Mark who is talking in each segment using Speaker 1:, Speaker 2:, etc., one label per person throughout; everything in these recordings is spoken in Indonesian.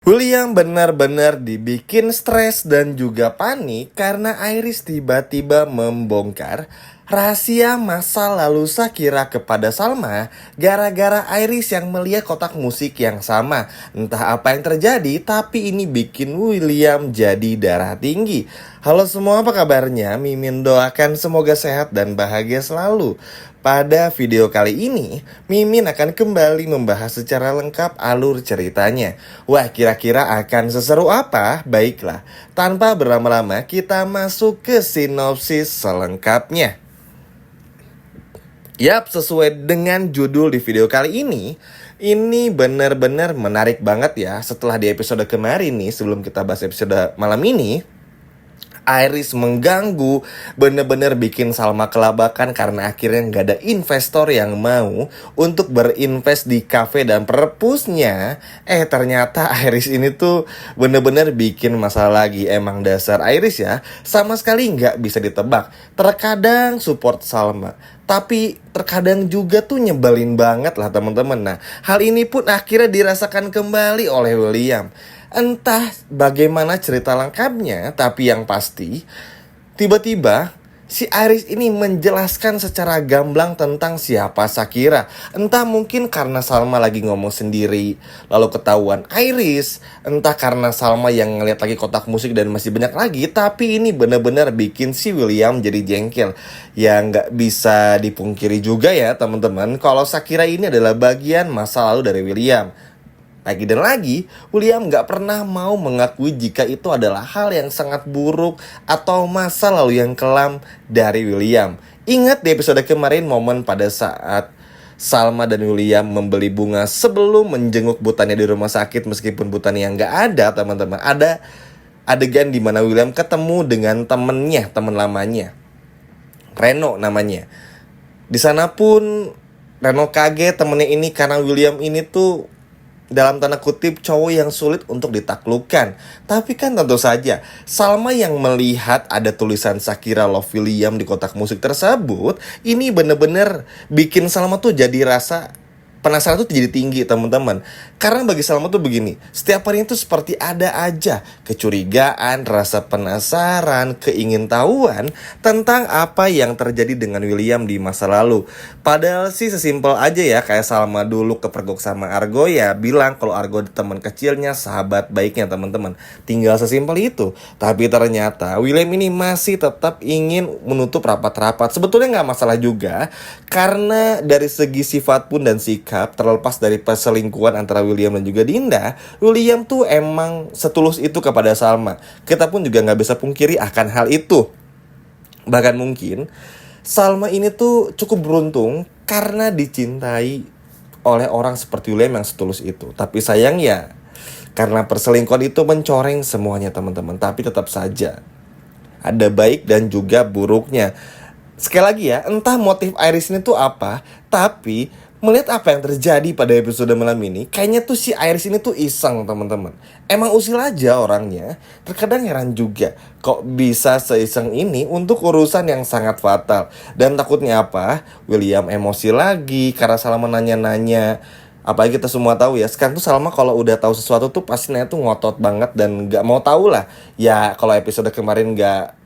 Speaker 1: William benar-benar dibikin stres dan juga panik karena Iris tiba-tiba membongkar rahasia masa lalu Shakira kepada Salma gara-gara Iris yang melihat kotak musik yang sama. Entah apa yang terjadi, tapi ini bikin William jadi darah tinggi. Halo semua, apa kabarnya? Mimin doakan semoga sehat dan bahagia selalu. Pada video kali ini, Mimin akan kembali membahas secara lengkap alur ceritanya. Wah, kira-kira akan seseru apa? Baiklah, tanpa berlama-lama kita masuk ke sinopsis selengkapnya. Yap, sesuai dengan judul di video kali ini benar-benar menarik banget ya. Setelah di episode kemarin nih, sebelum kita bahas episode malam ini, Iris mengganggu, bener-bener bikin Salma kelabakan karena akhirnya nggak ada investor yang mau untuk berinvest di cafe dan perpusnya. Ternyata Iris ini tuh bener-bener bikin masalah lagi. Emang dasar Iris ya, sama sekali nggak bisa ditebak. Terkadang support Salma, tapi terkadang juga tuh nyebelin banget lah teman-teman. Nah, hal ini pun akhirnya dirasakan kembali oleh William. Entah bagaimana cerita lengkapnya, tapi yang pasti tiba-tiba si Iris ini menjelaskan secara gamblang tentang siapa Shakira. Entah mungkin karena Salma lagi ngomong sendiri lalu ketahuan Iris, entah karena Salma yang ngeliat lagi kotak musik dan masih banyak lagi. Tapi ini benar-benar bikin si William jadi jengkel. Ya nggak bisa dipungkiri juga ya teman-teman, kalau Shakira ini adalah bagian masa lalu dari William. Lagi dan lagi, William gak pernah mau mengakui jika itu adalah hal yang sangat buruk atau masa lalu yang kelam dari William. Ingat di episode kemarin momen pada saat Salma dan William membeli bunga sebelum menjenguk Butania di rumah sakit, meskipun Butania gak ada teman-teman. Ada adegan di mana William ketemu dengan temen lamanya, Reno namanya. Di sana pun Reno kaget temennya ini karena William ini tuh dalam tanda kutip cowok yang sulit untuk ditaklukkan. Tapi kan tentu saja Salma yang melihat ada tulisan Shakira Love William di kotak musik tersebut, ini bener-bener bikin Salma tuh jadi rasa penasaran tuh jadi tinggi teman-teman. Karena bagi Salma tuh begini, setiap hari itu seperti ada aja kecurigaan, rasa penasaran, keingintahuan tentang apa yang terjadi dengan William di masa lalu. Padahal sih sesimpel aja ya, kayak Salma dulu kepergok sama Argo ya, bilang kalau Argo teman kecilnya, sahabat baiknya teman-teman. Tinggal sesimpel itu. Tapi ternyata William ini masih tetap ingin menutup rapat-rapat. Sebetulnya nggak masalah juga, karena dari segi sifat pun dan sikap, terlepas dari perselingkuhan antara William dan juga Dinda, William tuh emang setulus itu kepada Salma. Kita pun juga nggak bisa pungkiri akan hal itu. Bahkan mungkin Salma ini tuh cukup beruntung karena dicintai oleh orang seperti William yang setulus itu. Tapi sayang ya, karena perselingkuhan itu mencoreng semuanya teman-teman. Tapi tetap saja ada baik dan juga buruknya. Sekali lagi ya, entah motif Iris ini tuh apa, tapi melihat apa yang terjadi pada episode malam ini, kayaknya tuh si Iris ini tuh iseng teman-teman. Emang usil aja orangnya. Terkadang heran juga, kok bisa seiseng ini untuk urusan yang sangat fatal. Dan takutnya apa? William emosi lagi karena Salma nanya-nanya. Apalagi kita semua tahu ya, sekarang tuh Salma kalau udah tahu sesuatu tuh pasti tuh ngotot banget dan gak mau tahu lah. Ya kalau episode kemarin gak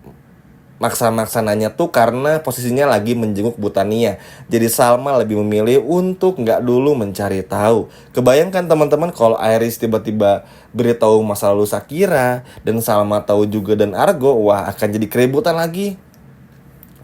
Speaker 1: maksa-maksa nanya tuh karena posisinya lagi menjenguk Butania. Jadi Salma lebih memilih untuk nggak dulu mencari tahu. Kebayangkan teman-teman kalau Iris tiba-tiba beritahu masa lalu Shakira dan Salma tahu juga dan Argo, wah akan jadi keributan lagi.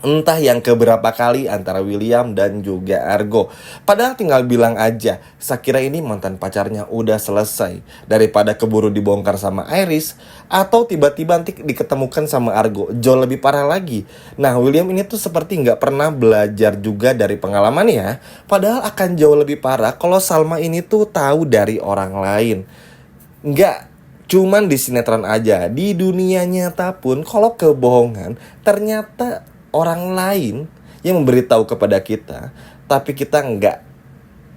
Speaker 1: Entah yang keberapa kali antara William dan juga Argo. Padahal tinggal bilang aja, Shakira ini mantan pacarnya udah selesai. Daripada keburu dibongkar sama Iris, atau tiba-tiba nanti diketemukan sama Argo, jauh lebih parah lagi. Nah, William ini tuh seperti gak pernah belajar juga dari pengalaman ya. Padahal akan jauh lebih parah kalau Salma ini tuh tahu dari orang lain. Nggak cuman di sinetron aja, di dunia nyata pun kalau kebohongan ternyata orang lain yang memberitahu kepada kita, tapi kita nggak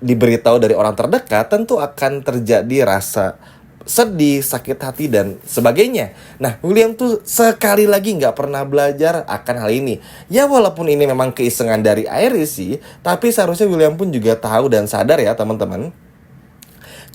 Speaker 1: diberitahu dari orang terdekat, tentu akan terjadi rasa sedih, sakit hati, dan sebagainya. Nah, William tuh sekali lagi nggak pernah belajar akan hal ini. Ya walaupun ini memang keisengan dari Iris sih, tapi seharusnya William pun juga tahu dan sadar ya teman-teman.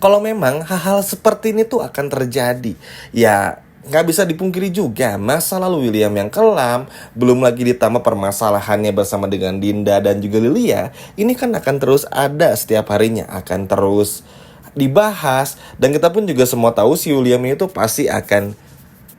Speaker 1: Kalau memang hal-hal seperti ini tuh akan terjadi, ya nggak bisa dipungkiri juga masa lalu William yang kelam, belum lagi ditambah permasalahannya bersama dengan Dinda dan juga Lilia, ini kan akan terus ada setiap harinya, akan terus dibahas. Dan kita pun juga semua tahu si William itu pasti akan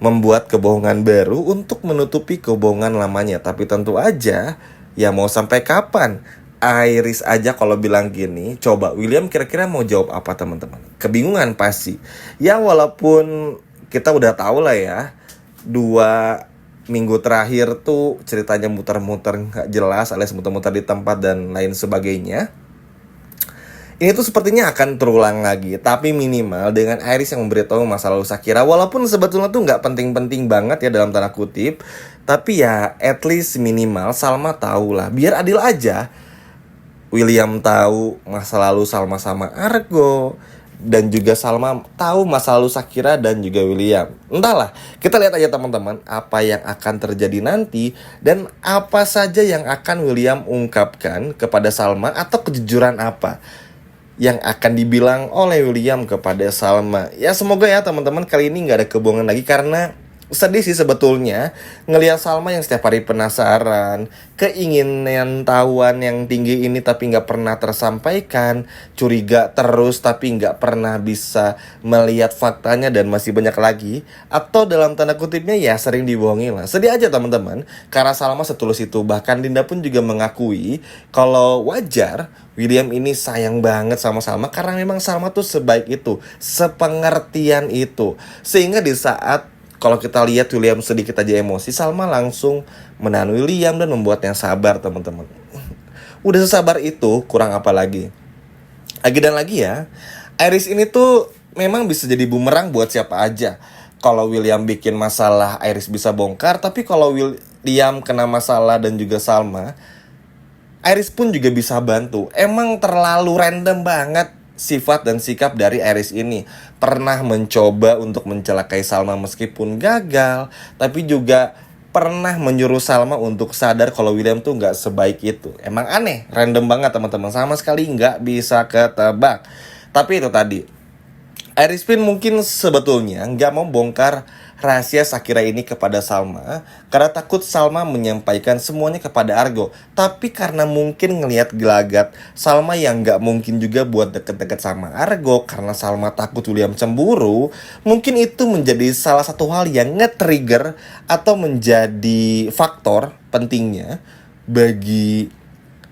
Speaker 1: membuat kebohongan baru untuk menutupi kebohongan lamanya. Tapi tentu aja, ya mau sampai kapan? Iris aja kalau bilang gini, coba William kira-kira mau jawab apa teman-teman? Kebingungan pasti. Ya walaupun kita udah tahu lah ya, 2 minggu terakhir tuh ceritanya muter-muter nggak jelas alias muter-muter di tempat dan lain sebagainya. Ini tuh sepertinya akan terulang lagi, tapi minimal dengan Iris yang memberitahu masa lalu Shakira, walaupun sebetulnya tuh nggak penting-penting banget ya dalam tanda kutip, tapi ya at least minimal Salma tahu lah, biar adil aja. William tahu masa lalu Salma sama Argo, dan juga Salma tahu masa lalu Shakira dan juga William. Entahlah, kita lihat aja teman-teman apa yang akan terjadi nanti dan apa saja yang akan William ungkapkan kepada Salma atau kejujuran apa yang akan dibilang oleh William kepada Salma. Ya semoga ya teman-teman kali ini gak ada kebohongan lagi, karena sedih sih sebetulnya ngelihat Salma yang setiap hari penasaran, keinginan tahuan yang tinggi ini tapi gak pernah tersampaikan, curiga terus tapi gak pernah bisa melihat faktanya dan masih banyak lagi, atau dalam tanda kutipnya ya sering dibohongi lah. Sedih aja teman-teman, karena Salma setulus itu. Bahkan Dinda pun juga mengakui kalau wajar William ini sayang banget sama Salma, karena memang Salma tuh sebaik itu, sepengertian itu. Sehingga di saat kalau kita lihat William sedikit aja emosi, Salma langsung menahan William dan membuatnya sabar teman-teman. Udah sesabar itu, kurang apa lagi? Lagi dan lagi ya, Iris ini tuh memang bisa jadi bumerang buat siapa aja. Kalau William bikin masalah, Iris bisa bongkar. Tapi kalau William kena masalah dan juga Salma, Iris pun juga bisa bantu. Emang terlalu random banget sifat dan sikap dari Iris ini. Pernah mencoba untuk mencelakai Salma meskipun gagal, tapi juga pernah menyuruh Salma untuk sadar kalau William tuh gak sebaik itu. Emang aneh, random banget teman-teman, sama sekali gak bisa ketebak. Tapi itu tadi, Iris Pin mungkin sebetulnya gak mau bongkar rahasia Shakira ini kepada Salma karena takut Salma menyampaikan semuanya kepada Argo. Tapi karena mungkin ngelihat gelagat Salma yang gak mungkin juga buat deket-deket sama Argo karena Salma takut William cemburu, mungkin itu menjadi salah satu hal yang nge-trigger atau menjadi faktor pentingnya bagi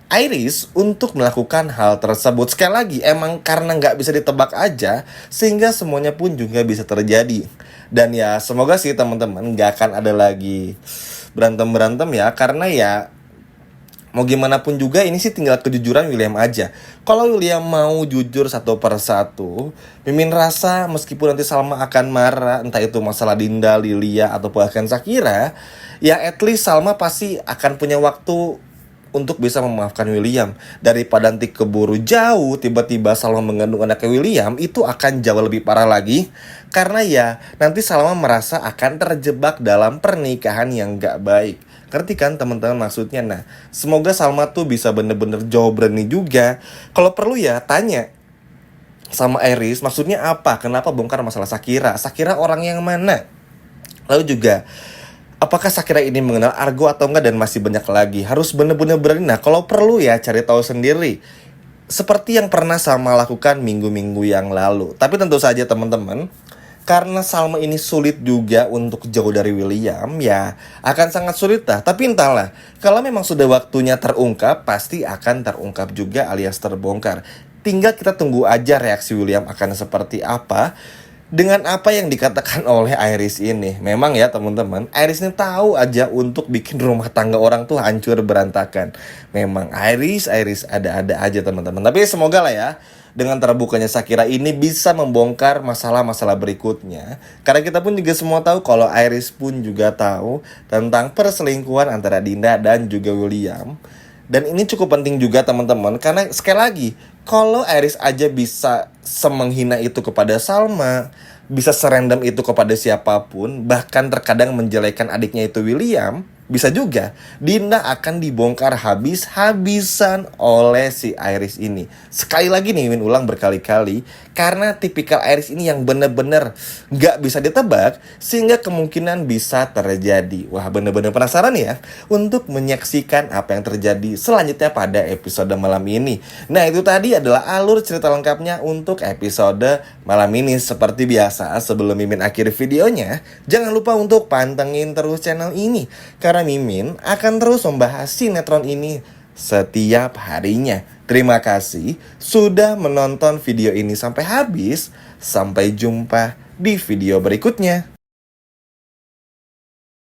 Speaker 1: Iris untuk melakukan hal tersebut. Sekali lagi, emang karena gak bisa ditebak aja, sehingga semuanya pun juga bisa terjadi. Dan ya semoga sih teman-teman gak akan ada lagi berantem-berantem ya, karena ya mau gimana pun juga ini sih tinggal kejujuran William aja. Kalau William mau jujur satu persatu, Mimin rasa meskipun nanti Salma akan marah, entah itu masalah Dinda, Lilia, atau bahkan Shakira, ya at least Salma pasti akan punya waktu untuk bisa memaafkan William. Daripada nanti keburu jauh tiba-tiba Salma mengandung anaknya William, itu akan jauh lebih parah lagi. Karena ya nanti Salma merasa akan terjebak dalam pernikahan yang gak baik. Ngerti kan teman-teman maksudnya? Nah, semoga Salma tuh bisa bener-bener jauh berani juga. Kalau perlu ya tanya sama Iris, maksudnya apa? Kenapa bongkar masalah Shakira? Shakira orang yang mana? Lalu juga apakah Shakira ini mengenal Argo atau enggak, dan masih banyak lagi. Harus bener-bener berani. Nah, kalau perlu ya cari tahu sendiri. Seperti yang pernah Salma lakukan minggu-minggu yang lalu. Tapi tentu saja teman-teman, karena Salma ini sulit juga untuk jauh dari William, ya akan sangat sulit lah. Tapi entahlah, kalau memang sudah waktunya terungkap, pasti akan terungkap juga alias terbongkar. Tinggal kita tunggu aja reaksi William akan seperti apa dengan apa yang dikatakan oleh Iris ini. Memang ya teman-teman, Iris ini tahu aja untuk bikin rumah tangga orang tuh hancur berantakan. Memang Iris ada-ada aja teman-teman. Tapi semoga lah ya, dengan terbukanya Shakira ini bisa membongkar masalah-masalah berikutnya. Karena kita pun juga semua tahu kalau Iris pun juga tahu tentang perselingkuhan antara Dinda dan juga William. Dan ini cukup penting juga teman-teman, karena sekali lagi, kalau Iris aja bisa semenghina itu kepada Salma, bisa serandom itu kepada siapapun, bahkan terkadang menjelekan adiknya itu William, bisa juga Dinda akan dibongkar habis-habisan oleh si Iris ini. Sekali lagi nih, Mimin ulang berkali-kali, karena tipikal Iris ini yang bener-bener gak bisa ditebak, sehingga kemungkinan bisa terjadi. Wah, bener-bener penasaran ya untuk menyaksikan apa yang terjadi selanjutnya pada episode malam ini. Nah, itu tadi adalah alur cerita lengkapnya untuk episode malam ini. Seperti biasa, sebelum Mimin akhiri videonya, jangan lupa untuk pantengin terus channel ini, karena Mimin akan terus membahas sinetron ini setiap harinya. Terima kasih sudah menonton video ini sampai habis. Sampai jumpa di video berikutnya.